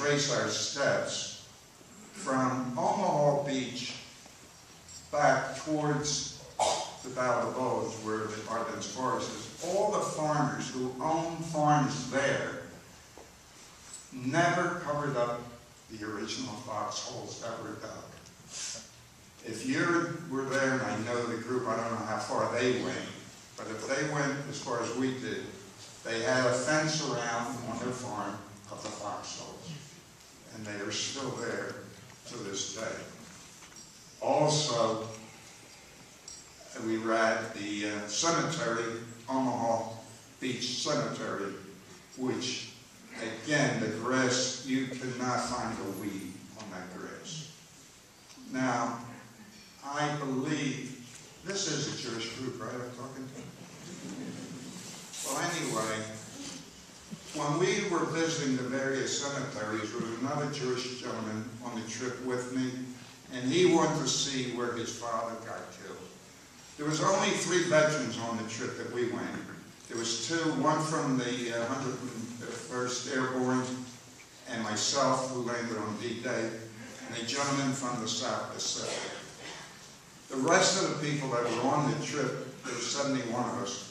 retrace our steps from Omaha Beach back towards the Battle of Bulge, where the Ardennes Forest is, all the farmers who own farms there never covered up the original foxholes that were dug. If you were there, and I know the group, I don't know how far they went, but if they went as far as we did, they had a fence around on their farm of the foxholes, and they are still there to this day. Also, we were at the cemetery, Omaha Beach Cemetery, which, again, the grass, you cannot find a weed on that grass. Now, I believe, this is a Jewish group, right, I'm talking to? Well, anyway, when we were visiting the various cemeteries, there was another Jewish gentleman on the trip with me, and he wanted to see where his father got killed. There was only 3 veterans on the trip that we went. There was 2, one from the 101st Airborne, and myself, who landed on D-Day, and a gentleman from the South Pacific. The rest of the people that were on the trip, there were 71 of us,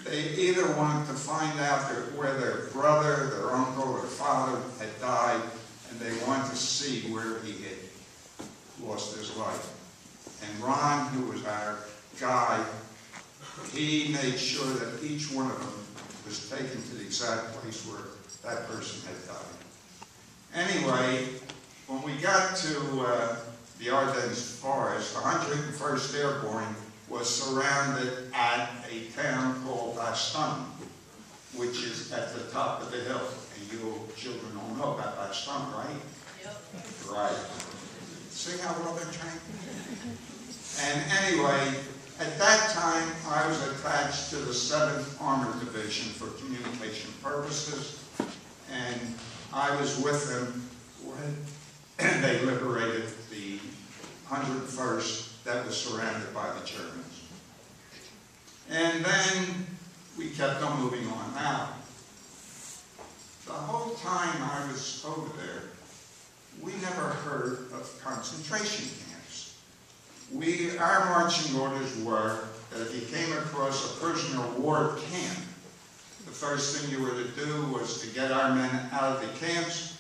they either wanted to find out where their brother, their uncle, or father had died, and they wanted to see where he had lost his life. And Ron, who was our guide, he made sure that each one of them was taken to the exact place where that person had died. Anyway, when we got to the Ardennes Forest, the 101st Airborne was surrounded at a town called Dachau, which is at the top of the hill. And you children all know about Dachau, right? Yep. Right. See how well they're trained? And anyway, at that time, I was attached to the 7th Armored Division for communication purposes, and I was with them when they liberated the 101st that was surrounded by the Germans. And then we kept on moving on. Now, the whole time I was over there, we never heard of concentration camps. Our marching orders were that if you came across a prisoner of war camp, the first thing you were to do was to get our men out of the camps.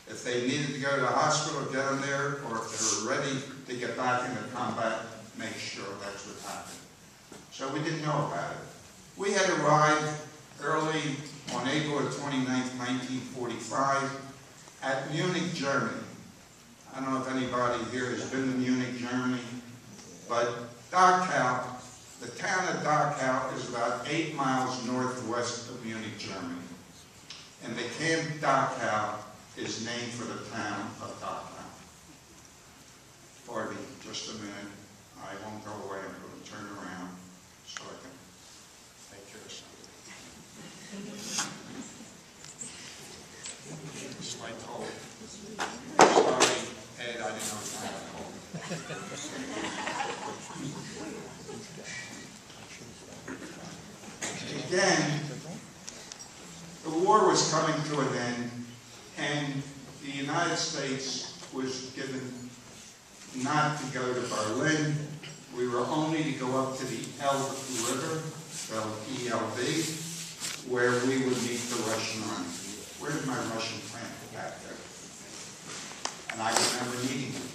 If they needed to go to the hospital, get them there, or if they were ready to get back into combat, make sure that's what happened. So we didn't know about it. We had arrived early on April 29th, 1945, at Munich, Germany. I don't know if anybody here has been to Munich, Germany, but Dachau, the town of Dachau is about 8 miles northwest of Munich, Germany. And the Camp Dachau is named for the town of Dachau. Pardon me, just a minute. I won't go away. I'm going to turn around so I can take care of something. Slight hold. Sorry, Ed, I didn't know it was my hold. Again, the war was coming to an end, and the United States was given not to go to Berlin. We were only to go up to the Elbe River, spelled E-L-B, where we would meet the Russian army. Where's my Russian friend back there? And I remember meeting him.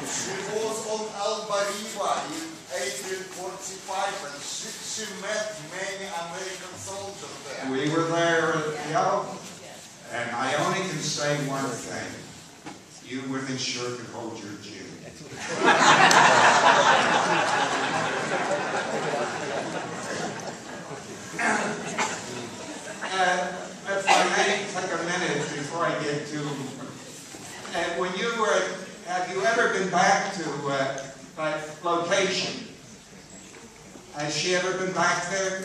She was on Elbe River in April 45, and she met many American soldiers there. We were there at the Elbe, and I only can say one thing. You women sure could hold your Jew. If I may take a minute before I get to, when you were, have you ever been back to that location? Has she ever been back there?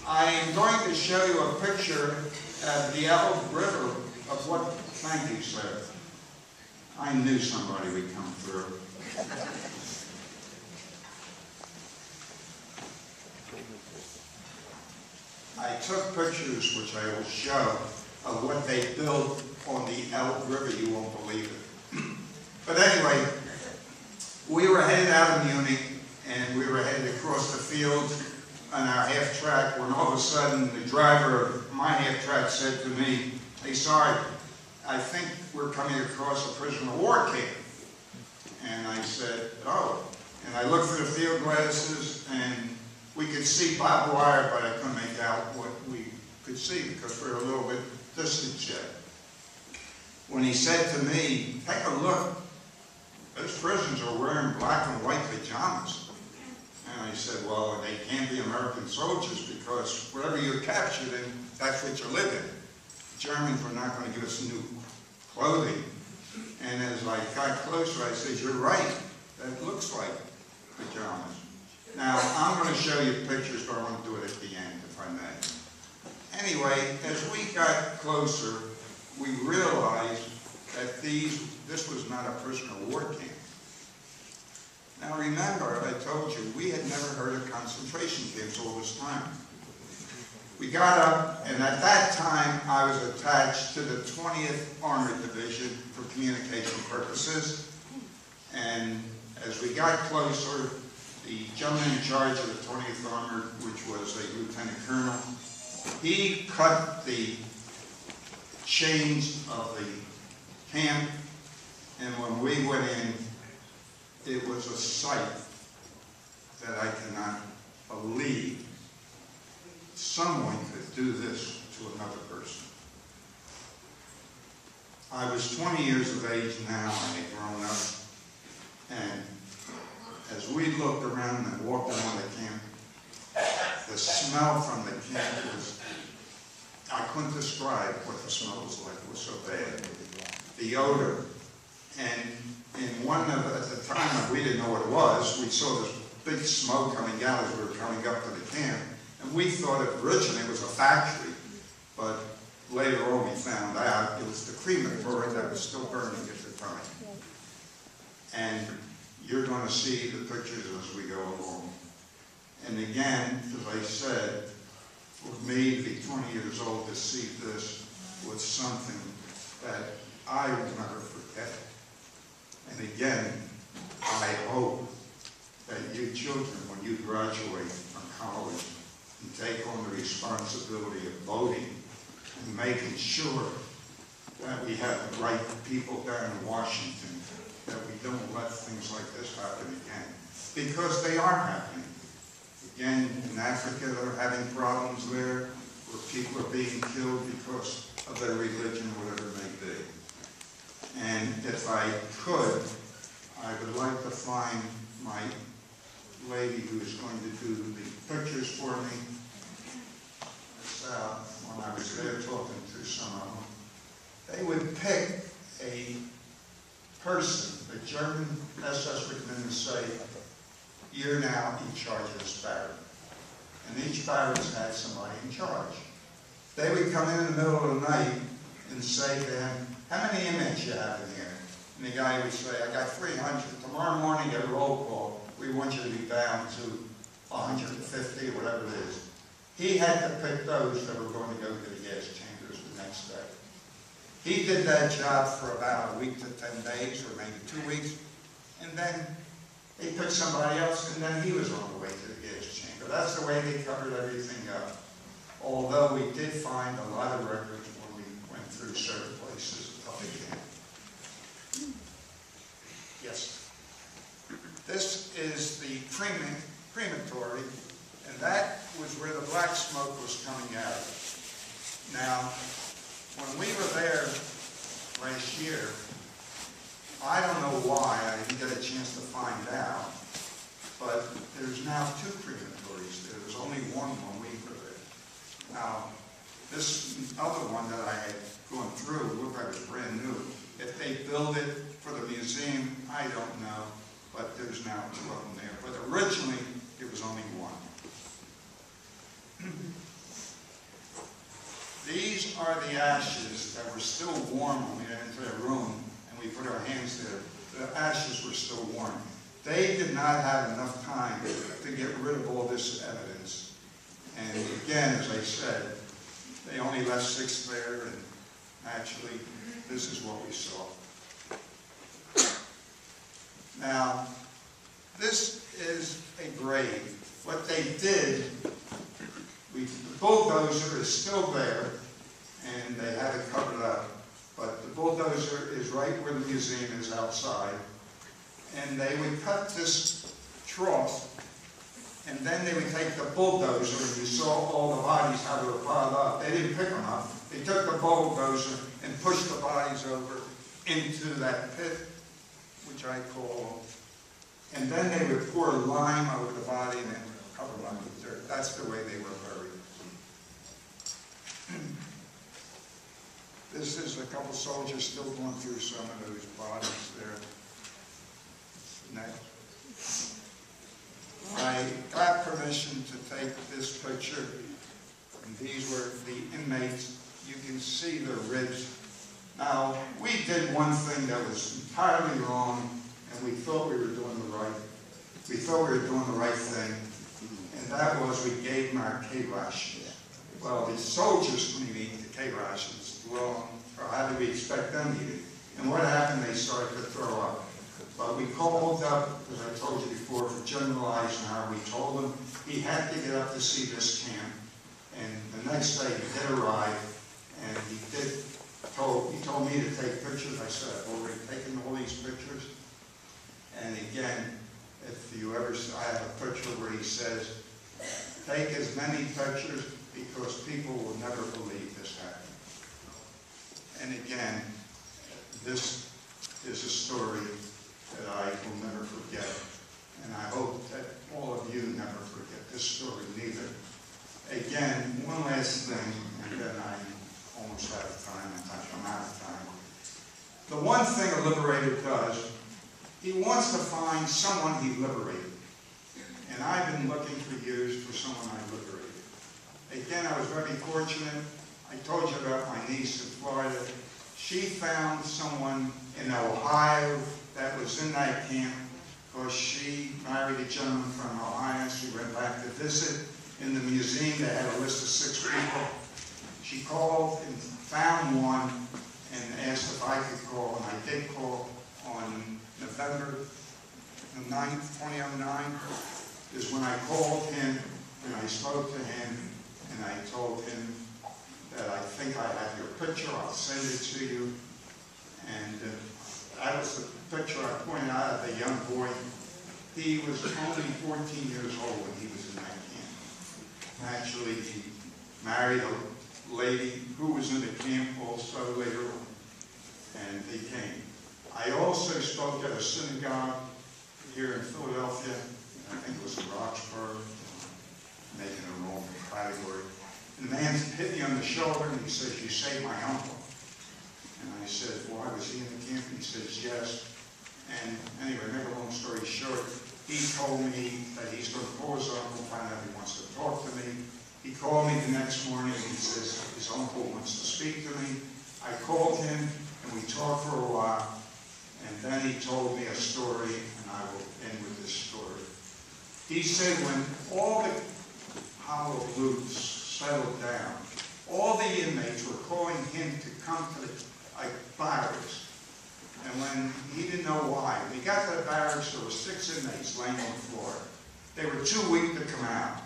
I am going to show you a picture of the Elbe River of what, thank you, sir. I knew somebody would come through. I took pictures, which I will show, of what they built on the Elbe River. You won't believe it. But anyway, we were headed out of Munich, and we were headed across the field on our half-track, when all of a sudden the driver of my half-track said to me, "Hey, Sergeant, I think we're coming across a prisoner of war camp." And I said, "Oh." And I looked through the field glasses, and we could see barbed wire, but I couldn't make out what we could see because we were a little bit distant yet. When he said to me, "Take a look, those prisoners are wearing black and white pajamas." And I said, "Well, they can't be American soldiers because whatever you're captured in, that's what you live in. The Germans were not going to give us new clothing." And as I got closer, I said, "You're right, that looks like pajamas." Now, I'm going to show you pictures, but I want to do it at the end, if I may. Anyway, as we got closer, we realized that this was not a prisoner of war camp. Now remember, I told you, we had never heard of concentration camps all this time. We got up, and at that time, I was attached to the 20th Armored Division for communication purposes. And as we got closer, the gentleman in charge of the 20th Armored, which was a lieutenant colonel, he cut the chains of the camp, and when we went in, it was a sight that I cannot believe someone could do this to another person. I was 20 years of age now, I had grown up, and as we looked around and walked around the camp, the smell from the camp was, I couldn't describe what the smell was like, it was so bad. The odor, and in one of, at the time, we didn't know what it was, we saw this big smoke coming out as we were coming up to the camp, and we thought originally it was a factory, but later on we found out it was the crematory that was still burning at the time. And you're going to see the pictures as we go along. And again, as I said, for me to be 20 years old to see this was something that I will never forget. And again, I hope that you children, when you graduate from college and take on the responsibility of voting and making sure that we have the right people down in Washington, that we don't let things like this happen again. Because they are happening. Again, in Africa, they're having problems there where people are being killed because of their religion, whatever it may be. And if I could, I would like to find my lady who is going to do the pictures for me. When I was there talking to some of them, they would pick a person, the German SS would come in and say, "You're now in charge of this barrack." And each barracks had somebody in charge. They would come in the middle of the night and say to him, "How many inmates you have in here?" And the guy would say, "I got 300. Tomorrow morning at a roll call, we want you to be down to 150, or whatever it is." He had to pick those that were going to go to the gas chambers the next day. He did that job for about a week to 10 days, or maybe 2 weeks, and then he picked somebody else, and then he was on the way to the gas chamber. That's the way they covered everything up. Although we did find a lot of records when we went through certain places up again. Yes. This is the crematory, and that was where the black smoke was coming out of. Now, when we were there last year, I don't know why, I didn't get a chance to find out, but there's now 2 crematories there. There's only one when we were there. Now, this other one that I had gone through looked like it was brand new. If they build it for the museum, I don't know, but there's now 2 of them there. But originally, it was only one. These are the ashes that were still warm when we went into the room and we put our hands there. The ashes were still warm. They did not have enough time to get rid of all this evidence. And again, as I said, they only left 6 there, and actually, this is what we saw. Now, this is a grave. What they did, the bulldozer is still there, and they have it covered up. But the bulldozer is right where the museum is outside. And they would cut this trough, and then they would take the bulldozer, and you saw all the bodies, how they were piled up. They didn't pick them up. They took the bulldozer and pushed the bodies over into that pit, which I call, and then they would pour lime over the body and then cover them up with dirt. That's the way they were buried. This is a couple soldiers still going through some of those bodies there. Next. I got permission to take this picture, and these were the inmates. You can see their ribs. Now, we did one thing that was entirely wrong, and we thought we were doing the right thing, and that was we gave them our K-rations. Well, the soldiers couldn't eat the K-rations. Well, how did we expect them to eat it? And what happened? They started to throw up. But we called up, as I told you before, for General Eisenhower. We told him he had to get up to see this camp. And the next day he did arrive, and he told me to take pictures. I said, I've already taken all these pictures. And again, if you ever, I have a picture where he says, take as many pictures because people will never believe this happened. And again, this is a story that I will never forget. And I hope that all of you never forget this story neither. Again, one last thing, and then I'm almost out of time. I'm out of time. The one thing a liberator does, he wants to find someone he liberated. And I've been looking for years for someone I liberated. Again, I was very fortunate. I told you about my niece in Florida. She found someone in Ohio that was in that camp because she married a gentleman from Ohio. She went back to visit. In the museum, they had a list of 6 people. She called and found one and asked if I could call, and I did call on November the 9th, 2009, is when I called him and I spoke to him and I told him that I think I have your picture, I'll send it to you. And that was the picture I pointed out of the young boy. He was only 14 years old when he was in that camp. Actually, he married a lady who was in the camp also later on, and they came. I also spoke at a synagogue here in Philadelphia. I think it was in Roxbury, making a wrong category. And the man hit me on the shoulder and he says, "You saved my uncle." And I said, "Well, was he in the camp?" And he says, "Yes." And anyway, make a long story short, he told me that he's going to call his uncle, find out if he wants to talk to me. He called me the next morning and he says his uncle wants to speak to me. I called him and we talked for a while. And then he told me a story, and I will end with this story. He said when all the hollow loops settled down, all the inmates were calling him to come to the barracks. And when he didn't know why, when he got to the barracks, there were 6 inmates laying on the floor. They were too weak to come out.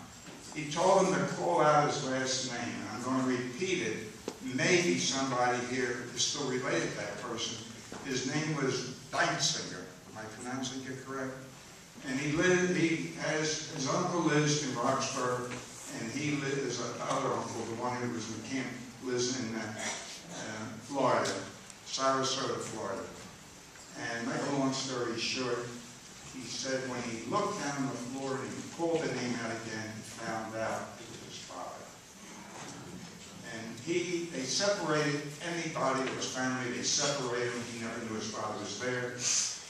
He told them to call out his last name, and I'm going to repeat it. Maybe somebody here is still related to that person. His name was Danziger. Am I pronouncing it correct? And his uncle lives in Roxbury, and he lives, another uncle, the one who was in the camp, lives in Florida, Sarasota, Florida. And make a long story short, he said when he looked down on the floor and he pulled the name out again, he found out it was his father. And they separated anybody that was family, they separated him. He never knew his father was there.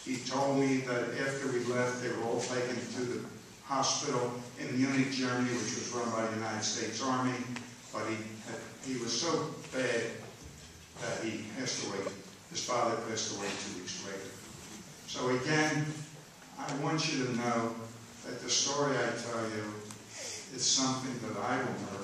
He told me that after we left, they were all taken to the hospital in Munich, Germany, which was run by the United States Army. But he was so bad that he passed away. His father passed away 2 weeks later. So again, I want you to know that the story I tell you is something that I will never